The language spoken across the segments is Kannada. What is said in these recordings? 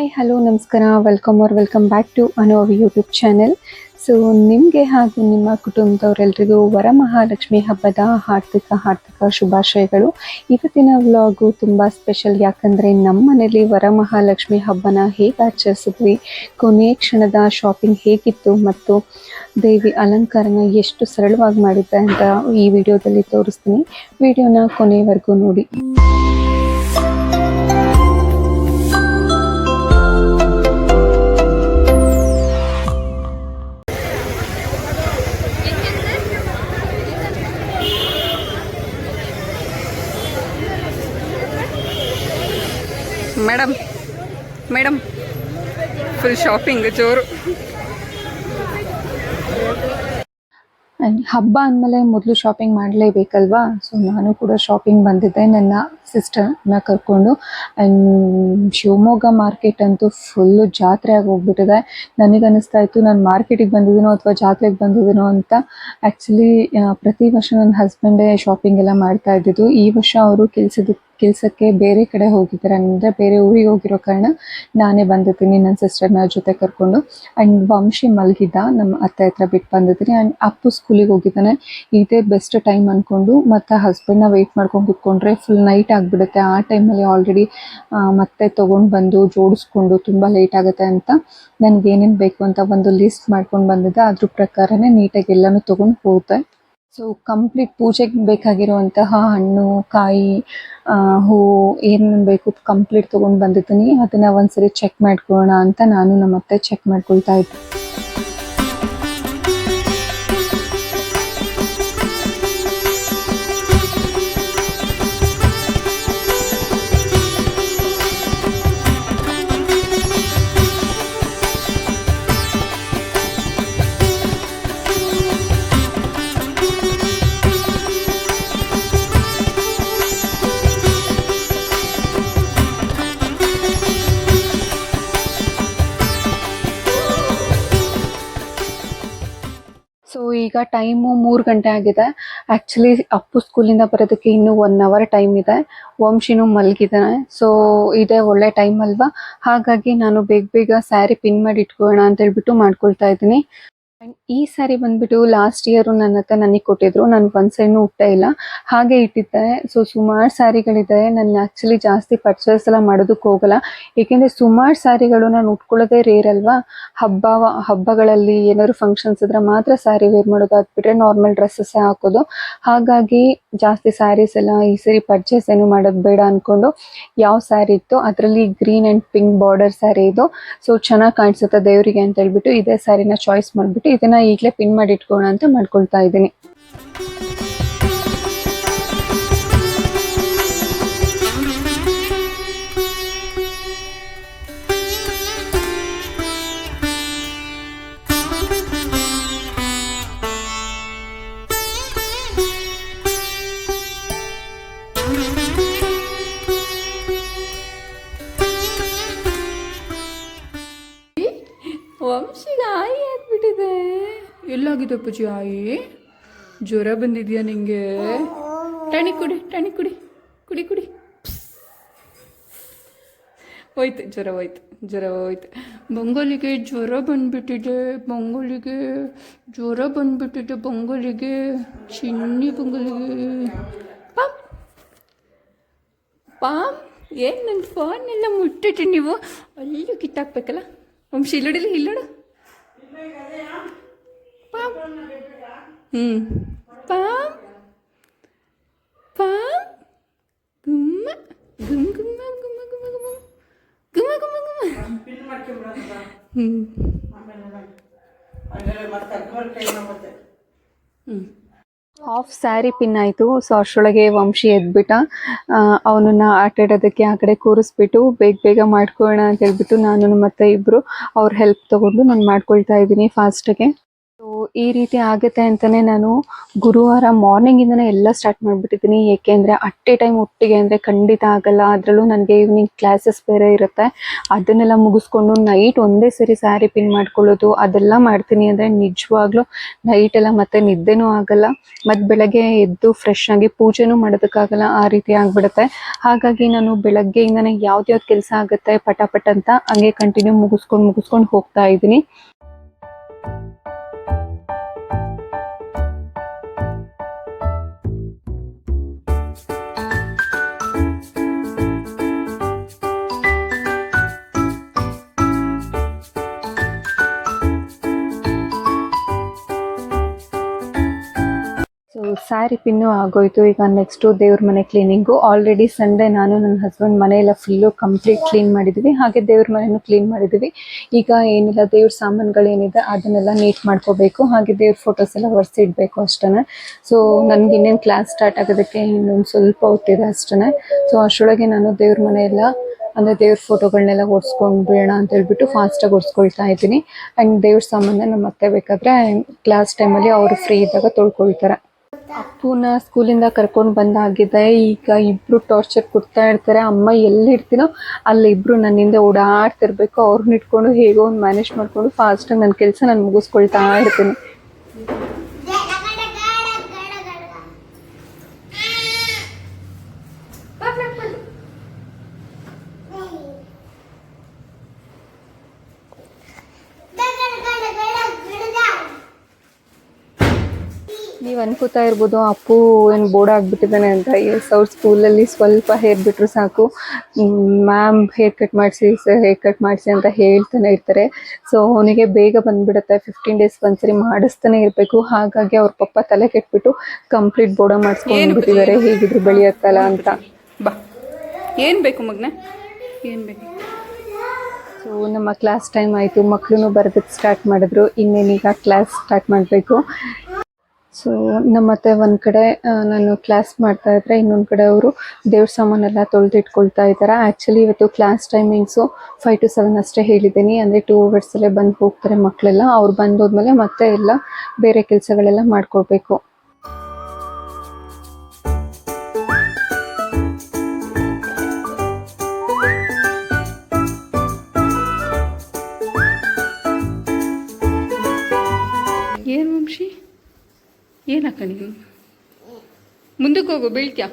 ಹಾಯ್ ಹಲೋ ನಮಸ್ಕಾರ, ವೆಲ್ಕಮ್ ಬ್ಯಾಕ್ ಟು ಅನೋವಿ ಯೂಟ್ಯೂಬ್ ಚಾನೆಲ್. ಸೊ ನಿಮಗೆ ಹಾಗೂ ನಿಮ್ಮ ಕುಟುಂಬದವರೆಲ್ಲರಿಗೂ ವರಮಹಾಲಕ್ಷ್ಮಿ ಹಬ್ಬದ ಹಾರ್ದಿಕ ಶುಭಾಶಯಗಳು. ಇವತ್ತಿನ ವ್ಲಾಗು ತುಂಬ ಸ್ಪೆಷಲ್, ಯಾಕಂದರೆ ನಮ್ಮ ಮನೇಲಿ ವರಮಹಾಲಕ್ಷ್ಮಿ ಹಬ್ಬನ ಹೇಗೆ ಆಚರಿಸಿದ್ವಿ, ಕೊನೆಯ ಕ್ಷಣದ ಶಾಪಿಂಗ್ ಹೇಗಿತ್ತು ಮತ್ತು ದೇವಿ ಅಲಂಕಾರನ ಎಷ್ಟು ಸರಳವಾಗಿ ಮಾಡಿದ್ದೆ ಅಂತ ಈ ವಿಡಿಯೋದಲ್ಲಿ ತೋರಿಸ್ತೀನಿ. ವಿಡಿಯೋನ ಕೊನೆಯವರೆಗೂ ನೋಡಿ. ಮೇಡಮ್ ಫುಲ್ ಶಾಪಿಂಗ್ ಜೋರು. ಹಬ್ಬ ಅಂದಮೇಲೆ ಮೊದಲು ಶಾಪಿಂಗ್ ಮಾಡಲೇಬೇಕಲ್ವಾ. ಸೊ ನಾನು ಕೂಡ ಶಾಪಿಂಗ್ ಬಂದಿದ್ದೆ ನನ್ನ ಸಿಸ್ಟರ್ನ ಕರ್ಕೊಂಡು. ಆ್ಯಂಡ್ ಶಿವಮೊಗ್ಗ ಮಾರ್ಕೆಟ್ ಅಂತೂ ಫುಲ್ಲು ಜಾತ್ರೆ ಆಗಿ ಹೋಗ್ಬಿಟ್ಟಿದೆ. ನನಗನ್ನಿಸ್ತಾ ಇತ್ತು ನಾನು ಮಾರ್ಕೆಟಿಗೆ ಬಂದಿದ್ದೀನೋ ಅಥವಾ ಜಾತ್ರೆಗೆ ಬಂದಿದ್ದೀನೋ ಅಂತ. ಆ್ಯಕ್ಚುಲಿ ಪ್ರತಿ ವರ್ಷ ನನ್ನ ಹಸ್ಬೆಂಡೇ ಶಾಪಿಂಗ್ ಎಲ್ಲ ಮಾಡ್ತಾ ಇದ್ದಿದ್ದು. ಈ ವರ್ಷ ಅವರು ಕೆಲಸಕ್ಕೆ ಬೇರೆ ಕಡೆ ಹೋಗಿದ್ದಾರೆ, ಅಂದರೆ ಬೇರೆ ಊರಿಗೆ ಹೋಗಿರೋ ಕಾರಣ ನಾನೇ ಬಂದಿದ್ದೀನಿ ನನ್ನ ಸಿಸ್ಟರ್ನ ಜೊತೆ ಕರ್ಕೊಂಡು. ಆ್ಯಂಡ್ ವಂಶಿ ಮಲಗಿದ್ದ, ನಮ್ಮ ಅತ್ತೆ ಹತ್ರ ಬಿಟ್ಟು ಬಂದಿದ್ದೀನಿ. ಆ್ಯಂಡ್ ಅಪ್ಪು ಸ್ಕೂಲಿಗೆ ಹೋಗಿದ್ದಾನೆ. ಇದೇ ಬೆಸ್ಟ್ ಟೈಮ್ ಅಂದ್ಕೊಂಡು ಮತ್ತು ಹಸ್ಬೆಂಡ್ನ ವೆಯ್ಟ್ ಮಾಡ್ಕೊಂಡು ಕೂತ್ಕೊಂಡ್ರೆ ಫುಲ್ ನೈಟ್ ಆಗಿಬಿಡುತ್ತೆ. ಆ ಟೈಮಲ್ಲಿ ಆಲ್ರೆಡಿ ಮತ್ತೆ ತೊಗೊಂಡು ಬಂದು ಜೋಡಿಸ್ಕೊಂಡು ತುಂಬ ಲೇಟ್ ಆಗುತ್ತೆ ಅಂತ ನನಗೇನೇನು ಬೇಕು ಅಂತ ಒಂದು ಲಿಸ್ಟ್ ಮಾಡ್ಕೊಂಡು ಬಂದಿದ್ದೆ. ಅದ್ರ ಪ್ರಕಾರನೇ ನೀಟಾಗಿ ಎಲ್ಲನೂ ತೊಗೊಂಡು ಹೋದೆ. ಸೊ ಕಂಪ್ಲೀಟ್ ಪೂಜೆಗೆ ಬೇಕಾಗಿರುವಂತಹ ಹಣ್ಣು, ಕಾಯಿ, ಹೂವು ಏನೇನು ಬೇಕು ಕಂಪ್ಲೀಟ್ ತೊಗೊಂಡು ಬಂದಿದ್ದೀನಿ. ಅದನ್ನು ಒಂದ್ಸರಿ ಚೆಕ್ ಮಾಡ್ಕೊಳ್ಳೋಣ ಅಂತ ನಾನು ನಮ್ಮ ಅತ್ತೆ ಚೆಕ್ ಮಾಡ್ಕೊಳ್ತಾ ಇದ್ದೆ. ಸೊ ಈಗ ಟೈಮು 3 ಗಂಟೆ ಆಗಿದೆ. ಆ್ಯಕ್ಚುಲಿ ಅಪ್ಪು ಸ್ಕೂಲಿಂದ ಬರೋದಕ್ಕೆ ಇನ್ನೂ 1 ಅವರ್ ಟೈಮ್ ಇದೆ. ವಂಶಿನೂ ಮಲಗಿದ್ದಾನೆ. ಸೊ ಇದೇ ಒಳ್ಳೆ ಟೈಮ್ ಅಲ್ವಾ. ಹಾಗಾಗಿ ನಾನು ಬೇಗ ಸ್ಯಾರಿ ಪಿನ್ ಮಾಡಿ ಇಟ್ಕೊಳ್ಳೋಣ ಅಂತ ಹೇಳ್ಬಿಟ್ಟು ಮಾಡ್ಕೊಳ್ತಾ ಇದ್ದೀನಿ. ಆ್ಯಂಡ್ ಈ ಸ್ಯಾರಿ ಬಂದ್ಬಿಟ್ಟು ಲಾಸ್ಟ್ ಇಯರು ನನ್ನ ಹತ್ರ ನನಗೆ ಕೊಟ್ಟಿದ್ರು. ನಾನು ಒಂದು ಸೈಡ್ನೂ ಉಟ್ಟೇ ಇಲ್ಲ, ಹಾಗೆ ಇಟ್ಟಿದ್ದೆ. ಸೊ ಸುಮಾರು ಸ್ಯಾರಿಗಳಿದೆ. ನಾನು ಆ್ಯಕ್ಚುಲಿ ಜಾಸ್ತಿ ಪರ್ಚೇಸ್ ಎಲ್ಲ ಮಾಡೋದಕ್ಕೆ ಹೋಗಲ್ಲ, ಏಕೆಂದರೆ ಸುಮಾರು ಸ್ಯಾರಿಗಳು ನಾನು ಉಟ್ಕೊಳ್ಳೋದೇ ರೇರ್ ಅಲ್ವಾ. ಹಬ್ಬಗಳಲ್ಲಿ ಏನಾದ್ರು ಫಂಕ್ಷನ್ಸ್ ಇದ್ರೆ ಮಾತ್ರ ಸ್ಯಾರಿ ವೇರ್ ಮಾಡೋದು, ಬಿಟ್ಟರೆ ನಾರ್ಮಲ್ ಡ್ರೆಸ್ಸಸ್ಸೇ ಹಾಕೋದು. ಹಾಗಾಗಿ ಜಾಸ್ತಿ ಸ್ಯಾರೀಸ್ ಎಲ್ಲ ಈ ಸರಿ ಪರ್ಚೇಸ್ ಏನು ಮಾಡೋದು ಬೇಡ ಅಂದ್ಕೊಂಡು ಯಾವ ಸ್ಯಾರಿ ಇತ್ತು ಅದರಲ್ಲಿ green and pink border sari ಇದು. ಸೊ ಚೆನ್ನಾಗಿ ಕಾಣಿಸುತ್ತೆ ದೇವರಿಗೆ ಅಂತ ಹೇಳ್ಬಿಟ್ಟು ಇದೇ ಸ್ಯಾರಿನ ಚಾಯ್ಸ್ ಮಾಡಿಬಿಟ್ಟು ಇದನ್ನ ಈಗಲೇ ಪಿನ್ ಮಾಡಿ ಇಟ್ಕೊಳ್ಳೋಣ ಅಂತ ಮಾಡ್ಕೊಳ್ತಾ ಇದ್ದೀನಿ. ವಂಶಿಗೆ ಆಯಿ ಆಗ್ಬಿಟ್ಟಿದೆ. ಎಲ್ಲಾಗಿದೆ ಅಪ್ಪಾಜಿ ಆಯಿ? ಜ್ವರ ಬಂದಿದ್ಯಾ ನಿಂಗೆ? ಟಣಿ ಕುಡಿ ಕುಡಿ ಕುಡಿ. ಹೋಯ್ತು ಜ್ವರ ಹೋಯ್ತು. ಬಂಗೋಲಿಗೆ ಜ್ವರ ಬಂದ್ಬಿಟ್ಟಿದೆ. ಚಿನ್ನಿ ಬಂಗೋಲಿಗೆ. ಪಾಮ್ ಏನು ನನ್ನ ಫೋನ್ ಎಲ್ಲ ಮುಟ್ಟಿಟ್ಟು ನೀವು ಅಲ್ಲೂ ಕಿತ್ತಾಕ್ಬೇಕಲ್ಲ. ವಂಶಿ ಇಲ್ಲೋಡು. ಪಾಮ್ ಪಾಮ್ ಪಾಮ್ ಗುಮ್ಮ ಗುಮ್ಮ ಗುಮ್ಮ ಗುಮ್ಮ ಗುಮ್ಮ ಗುಮ್ಮ ಗುಮ್ಮ ಗುಮ್ಮ. ಹಾಫ್ ಸ್ಯಾರಿ ಪಿನ್ ಆಯಿತು. ಸೊ ಅಷ್ಟರೊಳಗೆ ವಂಶಿ ಎದ್ಬಿಟ್ಟ. ಅವನನ್ನು ಆಟ ಆಡೋದಕ್ಕೆ ಆ ಕಡೆ ಕೂರಿಸ್ಬಿಟ್ಟು ಬೇಗ ಮಾಡ್ಕೊಳ್ಳೋಣ ಅಂತ ಹೇಳ್ಬಿಟ್ಟು ನಾನು ಮತ್ತೆ ಇಬ್ಬರು ಅವ್ರ ಹೆಲ್ಪ್ ತೊಗೊಂಡು ನಾನು ಮಾಡ್ಕೊಳ್ತಾ ಇದ್ದೀನಿ ಫಾಸ್ಟಾಗೆ. ಸೊ ಈ ರೀತಿ ಆಗುತ್ತೆ ಅಂತಲೇ ನಾನು ಗುರುವಾರ ಮಾರ್ನಿಂಗಿಂದನೇ ಎಲ್ಲ ಸ್ಟಾರ್ಟ್ ಮಾಡಿಬಿಟ್ಟಿದ್ದೀನಿ. ಏಕೆಂದರೆ ಅಟ್ ಎ ಟೈಮ್ ಒಟ್ಟಿಗೆ ಅಂದರೆ ಖಂಡಿತ ಆಗಲ್ಲ. ಅದರಲ್ಲೂ ನನಗೆ ಈವ್ನಿಂಗ್ ಕ್ಲಾಸಸ್ ಬೇರೆ ಇರುತ್ತೆ. ಅದನ್ನೆಲ್ಲ ಮುಗಿಸ್ಕೊಂಡು ನೈಟ್ ಒಂದೇ ಸರಿ ಸ್ಯಾರಿ ಪಿನ್ ಮಾಡ್ಕೊಳ್ಳೋದು ಅದೆಲ್ಲ ಮಾಡ್ತೀನಿ ಅಂದರೆ ನಿಜವಾಗ್ಲೂ ನೈಟೆಲ್ಲ ಮತ್ತೆ ನಿದ್ದೆನೂ ಆಗಲ್ಲ. ಮತ್ತು ಬೆಳಗ್ಗೆ ಎದ್ದು ಫ್ರೆಶ್ ಆಗಿ ಪೂಜೆನೂ ಮಾಡೋದಕ್ಕಾಗಲ್ಲ, ಆ ರೀತಿ ಆಗಿಬಿಡುತ್ತೆ. ಹಾಗಾಗಿ ನಾನು ಬೆಳಗ್ಗೆಯಿಂದನೇ ಯಾವ್ದು ಕೆಲಸ ಆಗುತ್ತೆ ಪಟ ಅಂತ ಹಂಗೆ ಕಂಟಿನ್ಯೂ ಮುಗಿಸ್ಕೊಂಡು ಹೋಗ್ತಾ ಇದ್ದೀನಿ. ಸೊ ಸ್ಯಾರಿ ಪಿನ್ನು ಆಗೋಯ್ತು. ಈಗ ನೆಕ್ಸ್ಟು ದೇವ್ರ ಮನೆ ಕ್ಲೀನಿಂಗು. ಆಲ್ರೆಡಿ ಸಂಡೇ ನಾನು ನನ್ನ ಹಸ್ಬೆಂಡ್ ಮನೆಯೆಲ್ಲ ಫುಲ್ಲು ಕಂಪ್ಲೀಟ್ ಕ್ಲೀನ್ ಮಾಡಿದ್ದೀವಿ. ಹಾಗೆ ದೇವ್ರ ಮನೆಯೂ ಕ್ಲೀನ್ ಮಾಡಿದ್ದೀವಿ. ಈಗ ಏನಿಲ್ಲ, ದೇವ್ರ ಸಾಮಾನುಗಳೇನಿದೆ ಅದನ್ನೆಲ್ಲ ನೀಟ್ ಮಾಡ್ಕೋಬೇಕು. ಹಾಗೆ ದೇವ್ರ ಫೋಟೋಸ್ ಎಲ್ಲ ಒರೆಸಿಡ್ಬೇಕು ಅಷ್ಟೇ. ಸೊ ನನಗೆ ಇನ್ನೇನು ಕ್ಲಾಸ್ ಸ್ಟಾರ್ಟ್ ಆಗೋದಕ್ಕೆ ಇನ್ನೊಂದು ಸ್ವಲ್ಪ ಹೊತ್ತಿದೆ ಅಷ್ಟೇ. ಸೊ ಅಷ್ಟರೊಳಗೆ ನಾನು ದೇವ್ರ ಮನೆಯೆಲ್ಲ ಅಂದರೆ ದೇವ್ರ ಫೋಟೋಗಳನ್ನೆಲ್ಲ ಒರೆಸ್ಕೊಂಡು ಬಿಡೋಣ ಅಂತ ಹೇಳ್ಬಿಟ್ಟು ಫಾಸ್ಟಾಗಿ ಒರೆಸ್ಕೊಳ್ತಾ ಇದ್ದೀನಿ. ಆ್ಯಂಡ್ ದೇವ್ರ ಸಾಮಾನ ನಮ್ಮ ಅತ್ತೆ ಬೇಕಾದರೆ ಕ್ಲಾಸ್ ಟೈಮಲ್ಲಿ ಅವರು ಫ್ರೀ ಇದ್ದಾಗ ತೊಳ್ಕೊಳ್ತಾರೆ. ಅಪ್ಪುನ ಸ್ಕೂಲಿಂದ ಕರ್ಕೊಂಡು ಬಂದಾಗಿದೆ. ಈಗ ಇಬ್ರು ಟಾರ್ಚರ್ ಕೊಡ್ತಾ ಇರ್ತಾರೆ. ಅಮ್ಮ ಎಲ್ಲಿರ್ತೀನೋ ಅಲ್ಲಿ ಇಬ್ರು ನನ್ನ ಹಿಂದೆ ಓಡಾಡ್ತಿರ್ಬೇಕು. ಅವ್ರನ್ನ ಇಟ್ಕೊಂಡು ಹೇಗೋ ಒಂದು ಮ್ಯಾನೇಜ್ ಮಾಡಿಕೊಂಡು ಫಾಸ್ಟಾಗಿ ನನ್ನ ಕೆಲಸ ನಾನು ಮುಗಿಸ್ಕೊಳ್ತಾ ಇರ್ತೀನಿ. ನೀವು ಅನ್ಕೋತಾ ಇರ್ಬೋದು ಅಪ್ಪು ಏನು ಬೋರ್ಡ್ ಆಗಿಬಿಟ್ಟಿದ್ದಾನೆ ಅಂತ. ಎಸ್, ಅವ್ರ ಸ್ಕೂಲಲ್ಲಿ ಸ್ವಲ್ಪ ಹೇರ್ ಬಿಟ್ಟರು ಸಾಕು, ಮ್ಯಾಮ್ ಹೇರ್ ಕಟ್ ಮಾಡಿಸಿ ಸರ್ ಹೇರ್ ಕಟ್ ಮಾಡಿಸಿ ಅಂತ ಹೇಳ್ತಾನೆ ಇರ್ತಾರೆ. ಸೊ ಅವನಿಗೆ ಬೇಗ ಬಂದುಬಿಡುತ್ತೆ. 15 ಡೇಸ್ ಒಂದ್ಸರಿ ಮಾಡಿಸ್ತಾನೆ ಇರಬೇಕು. ಹಾಗಾಗಿ ಅವ್ರ ಪಪ್ಪ ತಲೆ ಕೆಟ್ಬಿಟ್ಟು ಕಂಪ್ಲೀಟ್ ಬೋರ್ಡ ಮಾಡಿಸ್ಕೊಂಡ್ಬಿಟ್ಟಿದ್ದಾರೆ, ಹೇಗಿದ್ರು ಬೆಳೆಯತ್ತಲ್ಲ ಅಂತ. ಬಾ, ಏನು ಬೇಕು ಮಗನೇ, ಏನು ಬೇಕು? ಸೊ ನಮ್ಮ ಕ್ಲಾಸ್ ಟೈಮ್ ಆಯಿತು. ಮಕ್ಕಳು ಬರೋದಕ್ಕೆ ಸ್ಟಾರ್ಟ್ ಮಾಡಿದ್ರು. ಇನ್ನೇನೀಗ ಕ್ಲಾಸ್ ಸ್ಟಾರ್ಟ್ ಮಾಡಬೇಕು. ಸೊ ನಮ್ಮತ್ತೆ ಒಂದು ಕಡೆ ನಾನು ಕ್ಲಾಸ್ ಮಾಡ್ತಾ ಇದ್ದರೆ, ಇನ್ನೊಂದು ಕಡೆ ಅವರು ದೇವ್ರ ಸಾಮಾನೆಲ್ಲ ತೊಳೆದಿಟ್ಕೊಳ್ತಾ ಇದ್ದಾರೆ. ಆ್ಯಕ್ಚುಲಿ ಇವತ್ತು ಕ್ಲಾಸ್ ಟೈಮಿಂಗ್ಸು 5 to 7 ಅಷ್ಟೇ ಹೇಳಿದ್ದೀನಿ. ಅಂದರೆ 2 ಅವರ್ಸಲ್ಲೇ ಬಂದು ಹೋಗ್ತಾರೆ ಮಕ್ಕಳೆಲ್ಲ. ಅವ್ರು ಬಂದೋದ್ಮೇಲೆ ಮತ್ತೆ ಎಲ್ಲ ಬೇರೆ ಕೆಲಸಗಳೆಲ್ಲ ಮಾಡ್ಕೊಳ್ಬೇಕು. ಏನು ವಂಶಿ, ಏನು ಹಾಕೊಂಡಿದ್ದೀನಿ? ಮುಂದಕ್ಕೆ ಹೋಗು, ಬೀಳ್ತ್ಯಾ?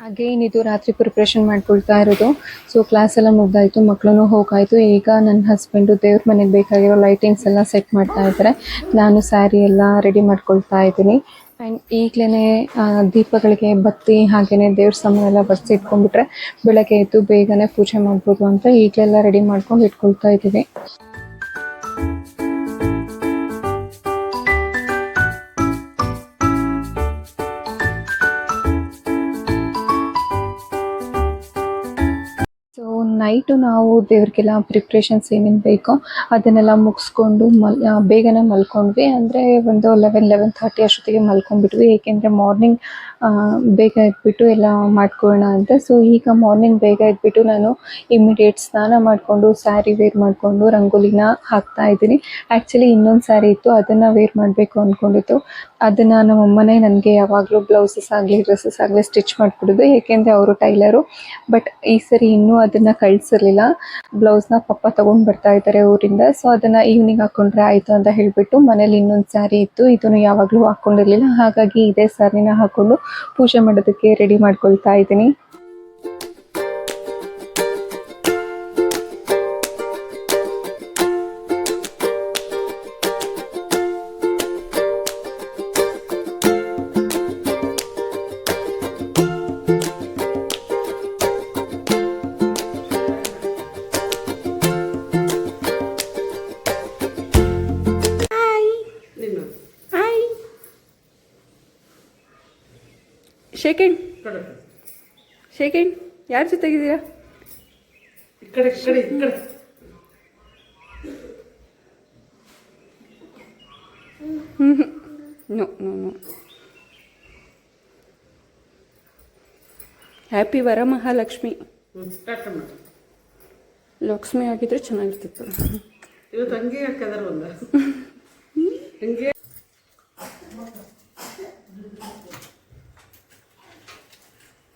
ಅಗೇನ್ ಇದು ರಾತ್ರಿ ಪ್ರಿಪ್ರೇಷನ್ ಮಾಡ್ಕೊಳ್ತಾ ಇರೋದು. ಸೊ ಕ್ಲಾಸ್ ಎಲ್ಲ ಮುಗ್ದಾಯಿತು, ಮಕ್ಕಳು ಹೋಗಾಯಿತು. ಈಗ ನನ್ನ ಹಸ್ಬೆಂಡು ದೇವ್ರ ಮನೆಗೆ ಬೇಕಾಗಿರೋ ಲೈಟಿಂಗ್ಸ್ ಎಲ್ಲ ಸೆಟ್ ಮಾಡ್ತಾ ಇದ್ದಾರೆ. ನಾನು ಸ್ಯಾರಿ ಎಲ್ಲ ರೆಡಿ ಮಾಡ್ಕೊಳ್ತಾ ಇದ್ದೀನಿ. ಆ್ಯಂಡ್ ಈಗಲೇ ದೀಪಗಳಿಗೆ ಬತ್ತಿ ಹಾಗೆಯೇ ದೇವ್ರ ಸಾಮಾನೆಲ್ಲ ಬಡಿಸಿ ಇಟ್ಕೊಂಡ್ಬಿಟ್ರೆ ಬೆಳಗ್ಗೆ ಎದ್ದು ಬೇಗನೆ ಪೂಜೆ ಮಾಡ್ಬೋದು ಅಂತ ಈಗಲೆಲ್ಲ ರೆಡಿ ಮಾಡ್ಕೊಂಡು ಇಟ್ಕೊಳ್ತಾ ಇದ್ದೀವಿ. ನೈಟು ನಾವು ದೇವ್ರಿಗೆಲ್ಲ ಪ್ರಿಪ್ರೇಷನ್ಸ್ ಏನೇನು ಬೇಕೋ ಅದನ್ನೆಲ್ಲ ಮುಗಿಸ್ಕೊಂಡು ಬೇಗನೆ ಮಲ್ಕೊಂಡ್ವಿ. ಅಂದರೆ ಒಂದು 11-11:30 ಅಷ್ಟೊತ್ತಿಗೆ ಮಲ್ಕೊಂಡ್ಬಿಟ್ವಿ. ಏಕೆಂದರೆ ಮಾರ್ನಿಂಗ್ ಬೇಗ ಎದ್ಬಿಟ್ಟು ಎಲ್ಲ ಮಾಡ್ಕೊಳ್ಳೋಣ ಅಂತ. ಸೊ ಈಗ ಮಾರ್ನಿಂಗ್ ಬೇಗ ಎದ್ಬಿಟ್ಟು ನಾನು ಇಮಿಡಿಯೇಟ್ ಸ್ನಾನ ಮಾಡಿಕೊಂಡು ಸ್ಯಾರಿ ವೇರ್ ಮಾಡಿಕೊಂಡು ರಂಗೋಲಿನ ಹಾಕ್ತಾ ಇದ್ದೀನಿ. ಆ್ಯಕ್ಚುಲಿ ಇನ್ನೊಂದು ಸ್ಯಾರಿ ಇತ್ತು, ಅದನ್ನು ವೇರ್ ಮಾಡಬೇಕು ಅಂದ್ಕೊಂಡಿತ್ತು. ಅದನ್ನು ನಮ್ಮಮ್ಮನೇ ನನಗೆ ಯಾವಾಗಲೂ ಬ್ಲೌಸಸ್ ಆಗಲಿ ಡ್ರೆಸ್ಸಸ್ ಆಗಲಿ ಸ್ಟಿಚ್ ಮಾಡಿಕೊಡೋದು, ಏಕೆಂದರೆ ಅವರು ಟೈಲರು. ಬಟ್ ಈ ಸರಿ ಇನ್ನೂ ಅದನ್ನು ಕಳಿಸಿರಲಿಲ್ಲ. ಬ್ಲೌಸ್ನ ಪಪ್ಪ ತೊಗೊಂಡು ಬರ್ತಾ ಇದ್ದಾರೆ ಊರಿಂದ. ಸೊ ಅದನ್ನು ಈವ್ನಿಂಗ್ ಹಾಕ್ಕೊಂಡ್ರೆ ಆಯಿತು ಅಂತ ಹೇಳಿಬಿಟ್ಟು ಮನೇಲಿ ಇನ್ನೊಂದು ಸ್ಯಾರಿ ಇತ್ತು, ಇದನ್ನು ಯಾವಾಗಲೂ ಹಾಕ್ಕೊಂಡಿರಲಿಲ್ಲ. ಹಾಗಾಗಿ ಇದೇ ಸ್ಯಾರಿನ ಹಾಕ್ಕೊಂಡು ಪೂಜೆ ಮಾಡೋದಕ್ಕೆ ರೆಡಿ ಮಾಡ್ಕೊಳ್ತಾ ಇದ್ದೀನಿ. ಶೇಖಂಡ್ ಯಾರ ಜೊತೆಗಿದ್ದೀರಾ? No no no. Happy Varamahalakshmi. Lakshmi ಆಗಿದ್ರೆ ಚೆನ್ನಾಗಿರ್ತಿತ್ತು. ಇವತ್ತು ಹಂಗೆ ಹಾಕದಾರ ಒಂದು ಹಂಗೆ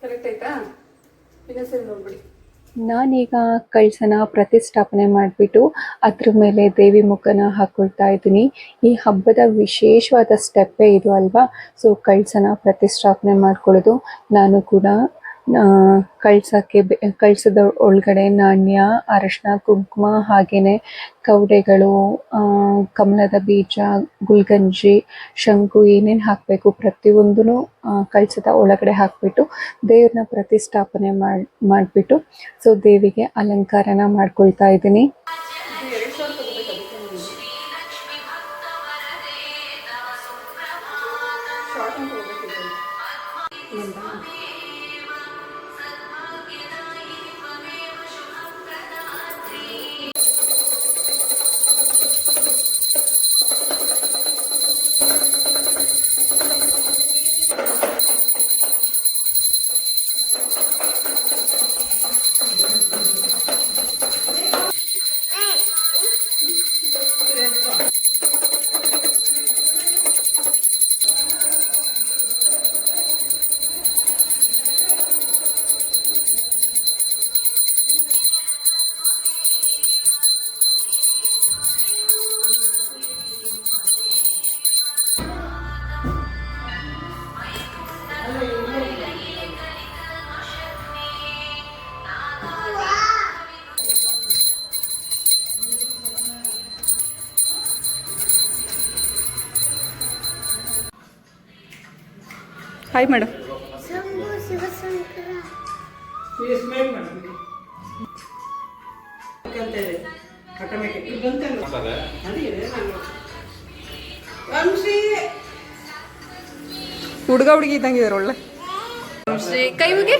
ಕರೆಕ್ಟ್ ಆಯ್ತಾ? ಇನ್ನೊಂದ್ಸರಿ ನೋಡ್ಬಿಡಿ. ನಾನೀಗ ಕಳಸನ ಪ್ರತಿಷ್ಠಾಪನೆ ಮಾಡಿಬಿಟ್ಟು ಅದ್ರ ಮೇಲೆ ದೇವಿ ಮುಖನ ಹಾಕ್ಕೊಳ್ತಾ ಇದ್ದೀನಿ. ಈ ಹಬ್ಬದ ವಿಶೇಷವಾದ ಸ್ಟೆಪ್ಪೇ ಇದು ಅಲ್ವಾ. ಸೊ ಕಳಸನ ಪ್ರತಿಷ್ಠಾಪನೆ ಮಾಡ್ಕೊಳ್ಳೋದು. ನಾನು ಕೂಡ ಕಳಸದ ಒಳಗಡೆ ನಾಣ್ಯ, ಅರಶಿನ, ಕುಂಕುಮ, ಹಾಗೆಯೇ ಕವಡೆಗಳು, ಕಮಲದ ಬೀಜ, ಗುಲ್ಗಂಜಿ, ಶಂಕು ಏನೇನು ಹಾಕಬೇಕು ಪ್ರತಿಯೊಂದೂ ಕಳಸದ ಒಳಗಡೆ ಹಾಕಿಬಿಟ್ಟು ದೇವ್ರನ್ನ ಪ್ರತಿಷ್ಠಾಪನೆ ಮಾಡಿಬಿಟ್ಟು ಸೊ ದೇವಿಗೆ ಅಲಂಕಾರನ ಮಾಡ್ಕೊಳ್ತಾ ಇದ್ದೀನಿ. Hi madam. ಹುಡುಗ ಹುಡುಗಿ ಇದ್ದಂಗಿದಾರೆ ಒಳ್ಳೆ. ಕೈ ಮುಗಿ.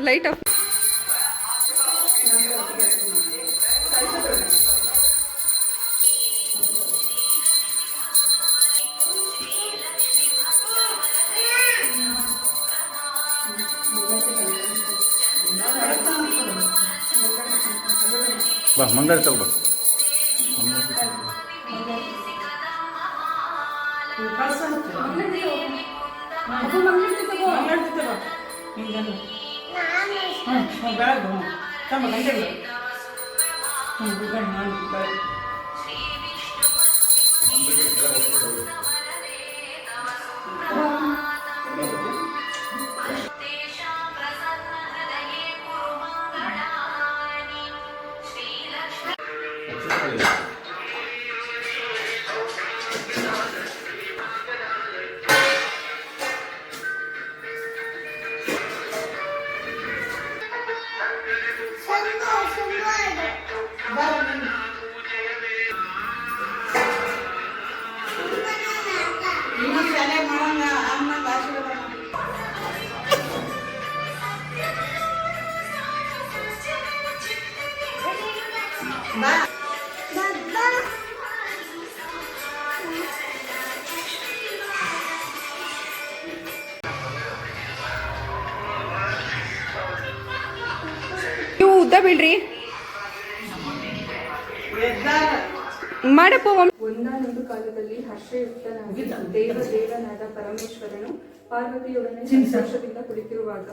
Light off. ಬಾ ಮಂಗಳ ತಗೋ. ನೀವು ಉದ್ದ ಬೀಳ್ರಿ ಮಾಡಪ್ಪ. ಒಂದಾನೊಂದು ಕಾಲದಲ್ಲಿ ಹರ್ಷಯುಕ್ತನಾಗಿ ದೇವನಾದ ಪರಮೇಶ್ವರನು ಪಾರ್ವತಿಯೊಡನೆ ಸಂತೋಷದಿಂದ ಕುಳಿತಿರುವಾಗ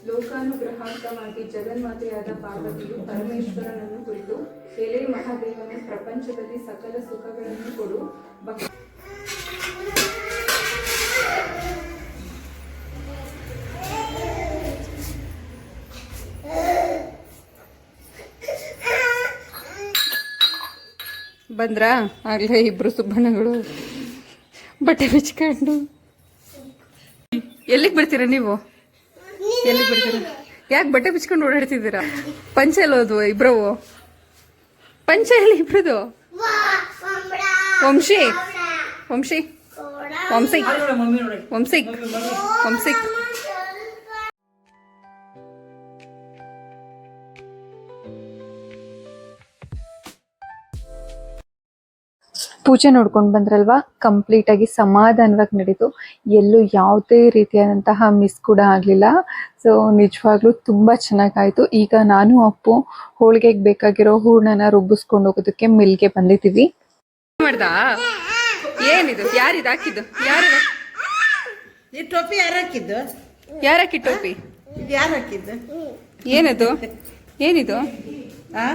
ಲೋಕಾನುಗ್ರಹಾರ್ಥವಾಗಿ ಜಗನ್ಮಾತೆಯಾದ ಪಾರ್ವತಿಯು ಪರಮೇಶ್ವರನನ್ನು ಕುರಿತು, ಎಲೆ ಮಹಾದೇವನೇ, ಪ್ರಪಂಚದಲ್ಲಿ ಸಕಲ ಸುಖಗಳನ್ನು ಕೊಡು, ಬಂದ್ರಾ ಆಗಲೇ ಇಬ್ರು ಸುಬ್ಬಣ್ಣಗಳು ಬಟ್ಟೆ ಬಿಚ್ಕೊಂಡು. ಎಲ್ಲಿಗೆ ಬರ್ತೀರಾ ನೀವು? ಎಲ್ಲಿಗೆ ಬರ್ತೀರಾ? ಯಾಕೆ ಬಟ್ಟೆ ಬಿಚ್ಕೊಂಡು ಓಡಾಡ್ತಿದ್ದೀರಾ? ಪಂಚೆ ಎಲ್ಲೋದು ಇಬ್ರವು? ಪಂಚೆ ಎಲ್ಲಿ ಇಬ್ರದು? ವಂಶಿ ವಂಶಿ ವಂಶಿಕ್ ವಂಶಿಕ್ ವಂಶಿಕ್ ಪೂಜೆ ನೋಡ್ಕೊಂಡು ಬಂದ್ರಲ್ವಾ, ಕಂಪ್ಲೀಟಾಗಿ ಸಮಾಧಾನವಾಗಿ ನಡೀತು. ಎಲ್ಲೂ ಯಾವುದೇ ರೀತಿಯಾದಂತಹ ಮಿಸ್ ಕೂಡ ಆಗಲಿಲ್ಲ. ಸೊ ನಿಜವಾಗ್ಲೂ ತುಂಬ ಚೆನ್ನಾಗಾಯಿತು. ಈಗ ನಾನು ಅಪ್ಪು ಹೋಳಿಗೆಗೆ ಬೇಕಾಗಿರೋ ಹೂರ್ಣನ ರುಬ್ಬಿಸ್ಕೊಂಡು ಹೋಗೋದಕ್ಕೆ ಮಿಲ್ಗೆ ಬಂದಿದ್ದೀವಿ. ಮಾಡ್ದಾ? ಏನಿದು? ಯಾರಿದು ಹಾಕಿದ್ದು? ಯಾರು ಈ ಟೋಪಿ ಯಾರು ಹಾಕಿದ್ದು? ಯಾರಕ್ಕಿ ಟೋಪಿ? ಇದು ಯಾರು ಹಾಕಿದ್ದು? ಏನದು? ಏನಿದು? ಆ?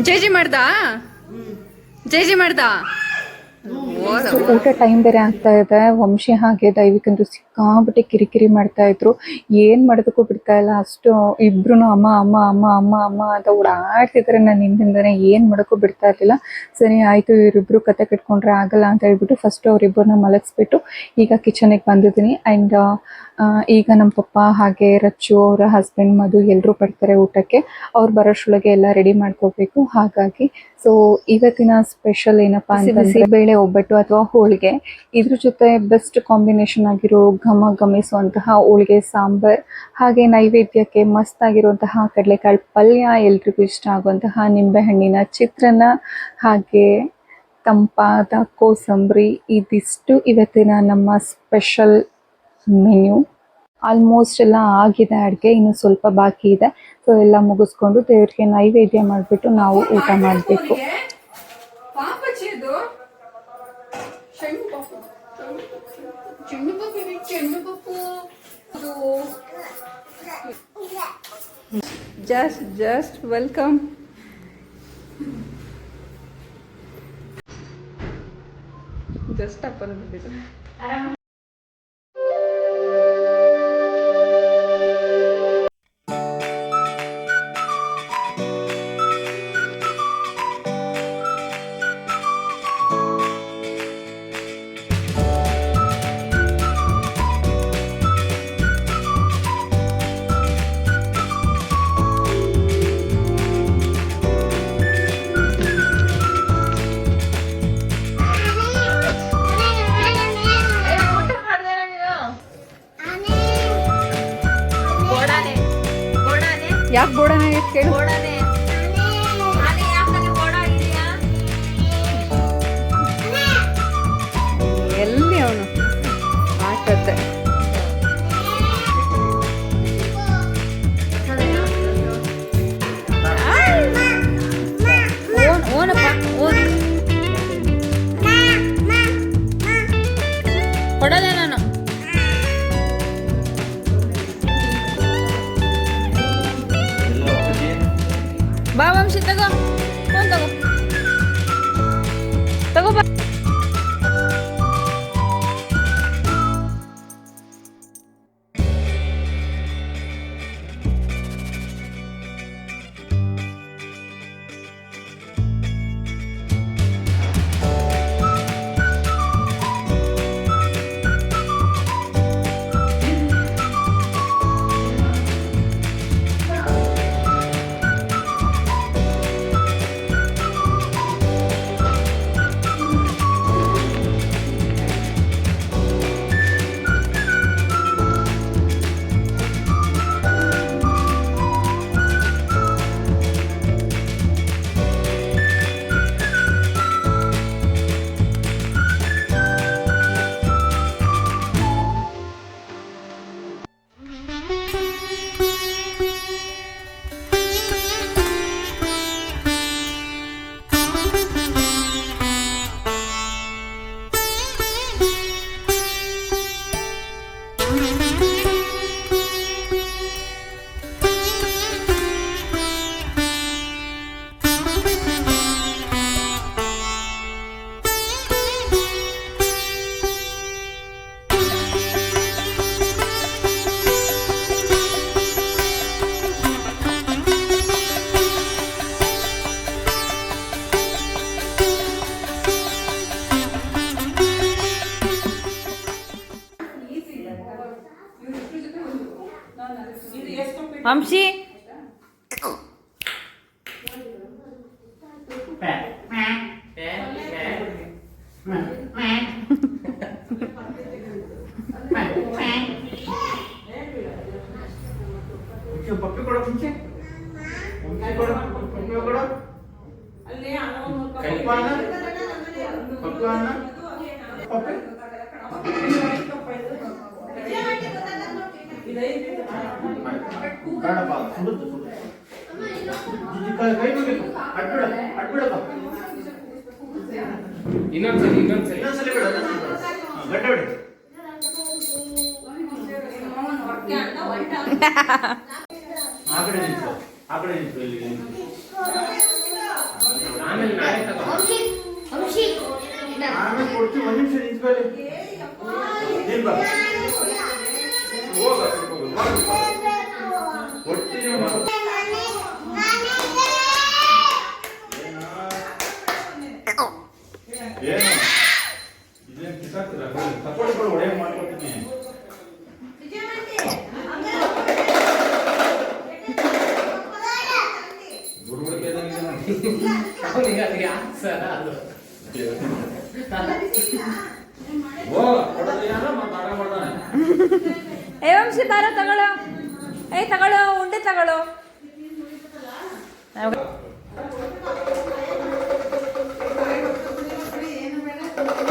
ಜೈ ಮಾಡ್ದಾ? ಜೈ ಮಾಡ್ದಾ? ಸೊ ಊಟ ಟೈಮ್ ಬೇರೆ ಆಗ್ತಾ ಇದೆ. ವಂಶಿ ಹಾಗೆ ದೈವಿಕಂತೂ ಸಿಕ್ಕಾಬಿಟ್ಟೆ ಕಿರಿಕಿರಿ ಮಾಡ್ತಾ ಇದ್ರು. ಏನು ಮಾಡೋದಕ್ಕೂ ಬಿಡ್ತಾ ಇಲ್ಲ. ಅಷ್ಟು ಇಬ್ರು ಅಮ್ಮ ಅಮ್ಮ ಅಮ್ಮ ಅಮ್ಮ ಅಮ್ಮ ಅಂತ ಓಡಾಡ್ತಿದ್ದಾರೆ ನನ್ನ ಹಿಂದಿಂದನೇ. ಏನು ಮಾಡೋಕ್ಕೂ ಬಿಡ್ತಾ ಇರಲಿಲ್ಲ. ಸರಿ ಆಯಿತು, ಇವರಿಬ್ರು ಕತೆ ಕಟ್ಕೊಂಡ್ರೆ ಆಗಲ್ಲ ಅಂತ ಹೇಳ್ಬಿಟ್ಟು ಫಸ್ಟ್ ಅವರಿಬ್ಬರನ್ನ ಮಲಗಿಸ್ಬಿಟ್ಟು ಈಗ ಕಿಚನಿಗೆ ಬಂದಿದ್ದೀನಿ. ಆ್ಯಂಡ್ ಈಗ ನಮ್ಮ ಪಪ್ಪ ಹಾಗೆ ರಚ್ಚು ಅವರ ಹಸ್ಬೆಂಡ್ ಮಧು ಎಲ್ಲರೂ ಬರ್ತಾರೆ ಊಟಕ್ಕೆ. ಅವ್ರು ಬರೋಷ್ಟರೊಳಗೆ ಎಲ್ಲ ರೆಡಿ ಮಾಡ್ಕೋಬೇಕು. ಹಾಗಾಗಿ ಸೊ ಇವತ್ತಿನ ಸ್ಪೆಷಲ್ ಏನಪ್ಪ ಅಂತಂದರೆ ಬೇಳೆ ಒಬ್ಬಟ್ಟು ಅಥವಾ ಹೋಳಿಗೆ. ಇದ್ರ ಜೊತೆ ಬೆಸ್ಟ್ ಕಾಂಬಿನೇಷನ್ ಆಗಿರೋ ಘಮ ಘಮಿಸುವಂತಹ ಹೋಳಿಗೆ ಸಾಂಬಾರ್, ಹಾಗೆ ನೈವೇದ್ಯಕ್ಕೆ ಮಸ್ತ್ ಆಗಿರುವಂತಹ ಕಡಲೆಕಾಳು ಪಲ್ಯ, ಎಲ್ರಿಗೂ ಇಷ್ಟ ಆಗುವಂತಹ ನಿಂಬೆಹಣ್ಣಿನ ಚಿತ್ರಾನ್ನ, ಹಾಗೆ ತಂಪಾದ ಕೋಸಂಬರಿ. ಇದಿಷ್ಟು ಇವತ್ತಿನ ನಮ್ಮ ಸ್ಪೆಷಲ್ ಮೆನ್ಯೂ. ಆಲ್ಮೋಸ್ಟ್ ಎಲ್ಲ ಆಗಿದೆ ಅಡುಗೆ, ಇನ್ನು ಸ್ವಲ್ಪ ಬಾಕಿ ಇದೆ. ಸೊ ಎಲ್ಲ ಮುಗಿಸ್ಕೊಂಡು ದೇವ್ರಿಗೆ ನೈವೇದ್ಯ ಮಾಡಿಬಿಟ್ಟು ನಾವು ಊಟ ಮಾಡಬೇಕು. Just welcome. ಜಸ್ಟ್ ಅಪ್ಪನ ಬಿಟ್ಟಿದ್ದು. ಯಾಕೆ ಬೋಡನೆ ಕೇಳು. ಎಲ್ಲಿ ಅವನು ಆಟತ್ತೆ. ಕೊಡಲ್ಲ ನಾನು. ಬಾ ವಂಶಿ, ತಗೋ ಫೋನ್ ತಗೋ ತಗೋ ಬಾ. ವಂಶಿ ಪಪ್ಪಿ ಕೊಡೋ ಮುಂಚೆ ಬೇಡಪ್ಪ ಸುಡುತ್ತೆ ಕೈ ಮುಗಿತು ಅಡ್ಬಿಡಪ್ಪ ಇನ್ನೊಂದ್ಸಲಿ ಬೇಡ ಗಡ್ಡ ಬಿಡಿ ಆ ಕಡೆ ನಿಂತು ಇಲ್ಲಿ ಆಮೇಲೆ ನಾಳೆ ಆಮೇಲೆ ಕೊಡ್ತೀವಿ. ಒಂದು ನಿಮಿಷ ನಿಂತ್ಕೊಳ್ಳಿ. ಹೋಗ ಕೊಡ್ತೀವಿ. ಏನು ಇದೇನು ಕಿಸಾಕ್ತೀರ? ತಗೊಳ್ಳಿ ಒಳ್ಳೆ ಮಾಡ್ಕೊಡ್ತೀನಿ. ಏ ವಂಶಿ ಬಾರ ತಗೊಳ್ಳೋ. ತಗೊಳ್ಳೋ ಉಂಡೆ ತಗೊಳ್ಳೋ.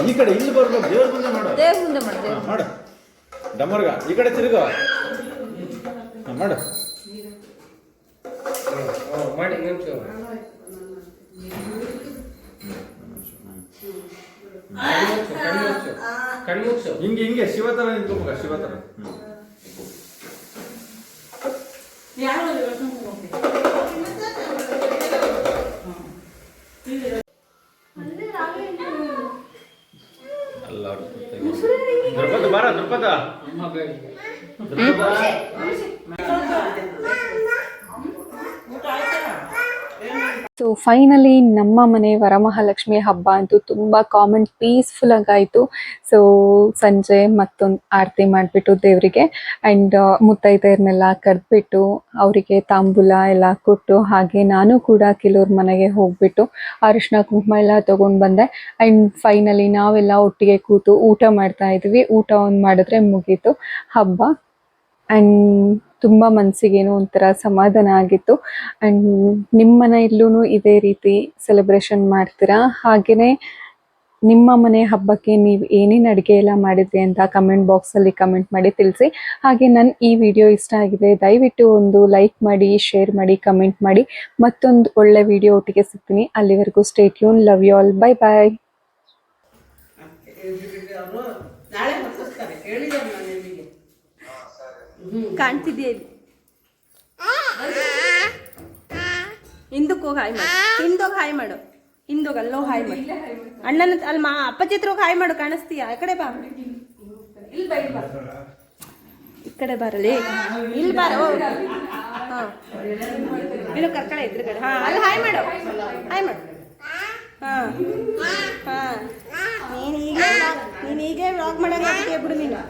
ಈ ಕಡೆ ಇಲ್ಲಿ ಬರ್ಬೇಕು. ದೇವ್ರ ಮುಂದೆ ಮಾಡು. ದೇವ್ರ ಮುಂದೆ ಮಾಡು. ಮಾಡು ಡಮರ್ಗ ಈ ಕಡೆ ತಿರುಗು ಮಾಡು. ಮಾಡಿ ಕಣ್ಮುಚ್ಚು ಹಿಂಗೆ ಶಿವತರ ನಿಂತ್ಕೋಬೇಕ. ಶಿವತರ ದ್ರೌಪದ ಬಾರ. ದ್ರೌಪದ ಸೊ ಫೈನಲಿ ನಮ್ಮ ಮನೆ ವರಮಹಾಲಕ್ಷ್ಮಿ ಹಬ್ಬ ಅಂತೂ ತುಂಬ ಕಾಮನ್ ಪೀಸ್ಫುಲ್ ಆಗಾಯಿತು. ಸೊ ಸಂಜೆ ಮತ್ತೊಂದು ಆರತಿ ಮಾಡಿಬಿಟ್ಟು ದೇವರಿಗೆ ಆ್ಯಂಡ್ ಮುತ್ತೈದೆಯರನ್ನೆಲ್ಲ ಕರೆದ್ಬಿಟ್ಟು ಅವರಿಗೆ ತಾಂಬೂಲ ಎಲ್ಲ ಕೊಟ್ಟು, ಹಾಗೆ ನಾನು ಕೂಡ ಕೆಲವ್ರ ಮನೆಗೆ ಹೋಗ್ಬಿಟ್ಟು ಅರಿಶಿನ ಕುಂಕುಮ ಎಲ್ಲ ತೊಗೊಂಡು ಬಂದೆ. ಆ್ಯಂಡ್ ಫೈನಲಿ ನಾವೆಲ್ಲ ಒಟ್ಟಿಗೆ ಕೂತು ಊಟ ಮಾಡ್ತಾ ಇದ್ವಿ. ಊಟ ಒಂದು ಮಾಡಿದ್ರೆ ಮುಗೀತು ಹಬ್ಬ. ಆ್ಯಂಡ್ ತುಂಬ ಮನಸ್ಸಿಗೇನೋ ಒಂಥರ ಸಮಾಧಾನ ಆಗಿತ್ತು. ಆ್ಯಂಡ್ ನಿಮ್ಮ ಮನೆಯಲ್ಲೂ ಇದೇ ರೀತಿ ಸೆಲೆಬ್ರೇಷನ್ ಮಾಡ್ತೀರಾ? ಹಾಗೆಯೇ ನಿಮ್ಮ ಮನೆ ಹಬ್ಬಕ್ಕೆ ನೀವು ಏನೇನು ಅಡುಗೆ ಎಲ್ಲ ಮಾಡಿದ್ರಿ ಅಂತ ಕಮೆಂಟ್ ಬಾಕ್ಸಲ್ಲಿ ಕಮೆಂಟ್ ಮಾಡಿ ತಿಳಿಸಿ. ಹಾಗೆ ನನ್ನ ಈ ವಿಡಿಯೋ ಇಷ್ಟ ಆಗಿದೆ ದಯವಿಟ್ಟು ಒಂದು ಲೈಕ್ ಮಾಡಿ, ಶೇರ್ ಮಾಡಿ, ಕಮೆಂಟ್ ಮಾಡಿ. ಮತ್ತೊಂದು ಒಳ್ಳೆ ವಿಡಿಯೋ ಒಟ್ಟಿಗೆ ಸಿಗ್ತೀನಿ. ಅಲ್ಲಿವರೆಗೂ stay tune. Love you all. Bye bye. ನಾಳೆ ಹೊತ್ತಿಸ್ತಾರೆ ಹೇಳಿದೆ ನಾನು ನಿಮಗೆ. ಕಾಣ್ತಿದ್ಯಾ ಇಲ್ಲಿ? ಹಿಂದಕ್ಕೆ ಹೋಗಿ ಹಾಯ್ ಮಾಡು. ಹಿಂದೋಗಿ ಹಾಯ್ ಮಾಡು. ಹಿಂದೋಗಿ ಅಲ್ಲೋಗಿ ಹಾಯ್ ಮಾಡು. ಅಣ್ಣನ ಅಲ್ಲಿ ಅಪ್ಪಾಜಿ ಹತ್ರ ಹೋಗಿ ಹಾಯ್ ಮಾಡು. ಕಾಣಿಸ್ತೀಯಾ? ಆ ಕಡೆ ಬಾ. ಈ ಕಡೆ ಬಾರಲ್ಲಿ. ಇಲ್ಲಿ ಬಾರ. ಹಾಂ ಇನ್ನು ಕರ್ಕಳೆ ಎದುರುಗಡೆ. ಹಾಂ ಅಲ್ಲಿ ಹಾಯ್ ಮಾಡು. ಹಾಯ್ ಮಾಡು. ಹಾಂ ಹಾಂ ನೀನು ಹೀಗೆ ವ್ಲಾಗ್ ಮಾಡಂಗಾಗ್ತೀಯ ಬಿಡು ನೀನು.